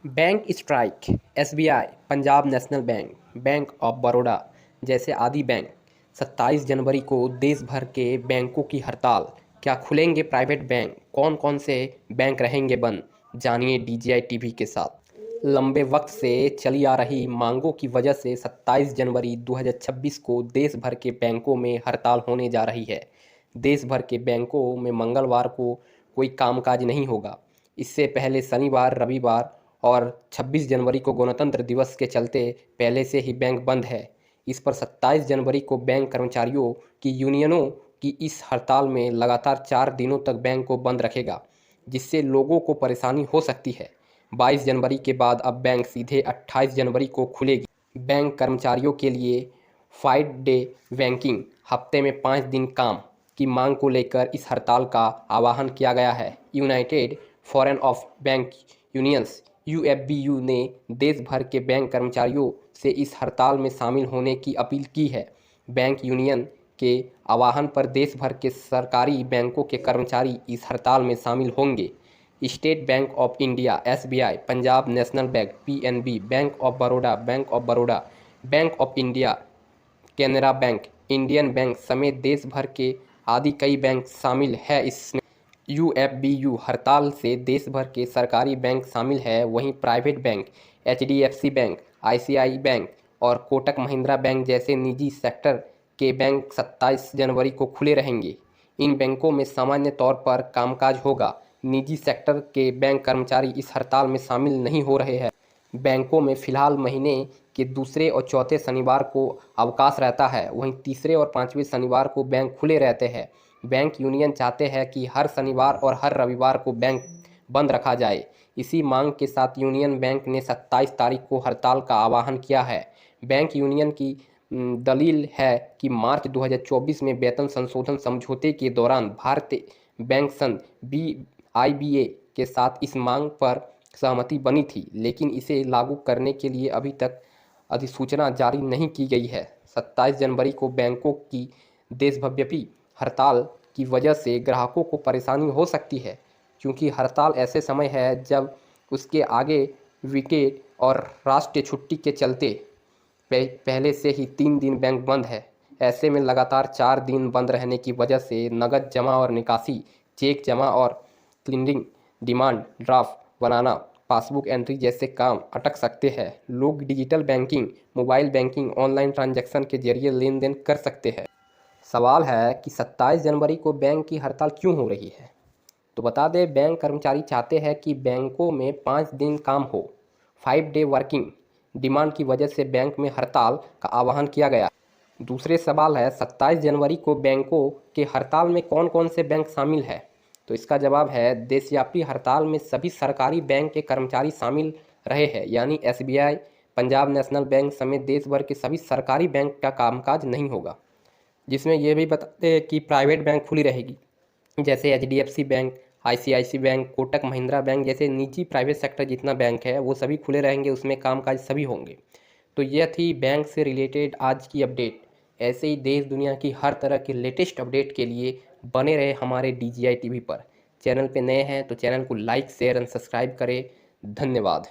Bank strike, SBI, Punjab national bank, bank of Baroda जैसे आदि bank. 27 जनवरी को देश भर के बैंकों की हड़ताल। क्या खुलेंगे प्राइवेट बैंक? कौन कौन से बैंक रहेंगे बंद? जानिए डीजीआई टीवी के साथ। लंबे वक्त से चली आ रही मांगों की वजह से 27 जनवरी 2026 को देश भर के बैंकों में हड़ताल होने जा रही है। देश भर के बैंकों में मंगलवार को कोई कामकाज नहीं होगा। इससे पहले शनिवार, रविवार और 26 जनवरी को गणतंत्र दिवस के चलते पहले से ही बैंक बंद है। इस पर 27 जनवरी को बैंक कर्मचारियों की यूनियनों की इस हड़ताल में लगातार 4 दिनों तक बैंक को बंद रखेगा, जिससे लोगों को परेशानी हो सकती है। 22 जनवरी के बाद अब बैंक सीधे 28 जनवरी को खुलेगी। बैंक कर्मचारियों के लिए 5 डे बैंकिंग, हफ्ते में 5 दिन काम की मांग को लेकर इस हड़ताल का आह्वान किया गया है। United forum of bank unions UFBU ने देश भर के बैंक कर्मचारियों से इस हड़ताल में शामिल होने की अपील की है। बैंक यूनियन के आह्वान पर देश भर के सरकारी बैंकों के कर्मचारी इस हड़ताल में शामिल होंगे। State bank of India SBI, Punjab national bank PNB, bank of Baroda, bank of India, Canara bank, Indian bank समेत देश भर के आदि कई बैंक शामिल है। इसमें यूएफबीयू हड़ताल से देश भर के सरकारी बैंक शामिल है। वहीं private bank, HDFC bank, ICI bank और कोटक महिंद्रा बैंक जैसे निजी सेक्टर के बैंक 27 जनवरी को खुले रहेंगे। इन बैंकों में सामान्य तौर पर कामकाज होगा। निजी सेक्टर के बैंक कर्मचारी इस हड़ताल में शामिल नहीं हो रहे हैं। बैंकों में फिलहाल महीने के दूसरे और चौथे शनिवार को अवकाश रहता है। वहीं तीसरे और पांचवें शनिवार को बैंक खुले रहते हैं। बैंक यूनियन चाहते हैं कि हर शनिवार और हर रविवार को बैंक बंद रखा जाए। इसी मांग के साथ यूनियन बैंक ने 27 तारीख को हड़ताल का आह्वान किया है। बैंक यूनियन की दलील है कि मार्च 2024 में वेतन संशोधन समझौते के दौरान भारतीय बैंक संघ बीआईबीए के साथ इस मांग पर सहमति बनी थी, लेकिन इसे लागू करने के लिए अभी तक अधिसूचना जारी नहीं की गई है। 27 जनवरी को बैंकों की देशव्यापी हड़ताल की वजह से ग्राहकों को परेशानी हो सकती है, क्योंकि हड़ताल ऐसे समय है जब उसके आगे वीकेंड और राष्ट्रीय छुट्टी के चलते पहले से ही 3 दिन बैंक बंद है। ऐसे में लगातार 4 दिन बंद रहने की वजह से नकद जमा और निकासी, चेक जमा और क्लियरिंग, डिमांड ड्राफ्ट बनाना, पासबुक एंट्री जैसे काम अटक सकते हैं। लोग digital banking, mobile banking, online transaction के जरिए लेन देन कर सकते हैं। सवाल है कि 27 जनवरी को बैंक की हड़ताल क्यों हो रही है? तो बता दें, बैंक कर्मचारी चाहते हैं कि बैंकों में 5 दिन काम हो। 5 डे वर्किंग डिमांड की वजह से बैंक में हड़ताल का आह्वान किया गया। दूसरे सवाल है 27 जनवरी को बैंकों के हड़ताल में कौन कौन से बैंक शामिल है? तो इसका जवाब है, देशव्यापी हड़ताल में सभी सरकारी बैंक के कर्मचारी शामिल रहे हैं, यानी एसबीआई, पंजाब नेशनल बैंक समेत देश भर के सभी सरकारी बैंक का कामकाज नहीं होगा। जिसमें यह भी बताते हैं कि प्राइवेट बैंक खुली रहेगी, जैसे HDFC bank, ICIC bank, Kotak Mahindra bank जैसे निजी प्राइवेट सेक्टर जितना बैंक है वो सभी खुले रहेंगे, उसमें कामकाज सभी होंगे। तो यह थी बैंक से रिलेटेड आज की अपडेट। ऐसे ही देश दुनिया की हर तरह की लेटेस्ट अपडेट के लिए बने रहे हमारे डीजीआई टीवी पर। चैनल पे नए हैं तो चैनल को लाइक, शेयर एंड सब्सक्राइब करें। धन्यवाद।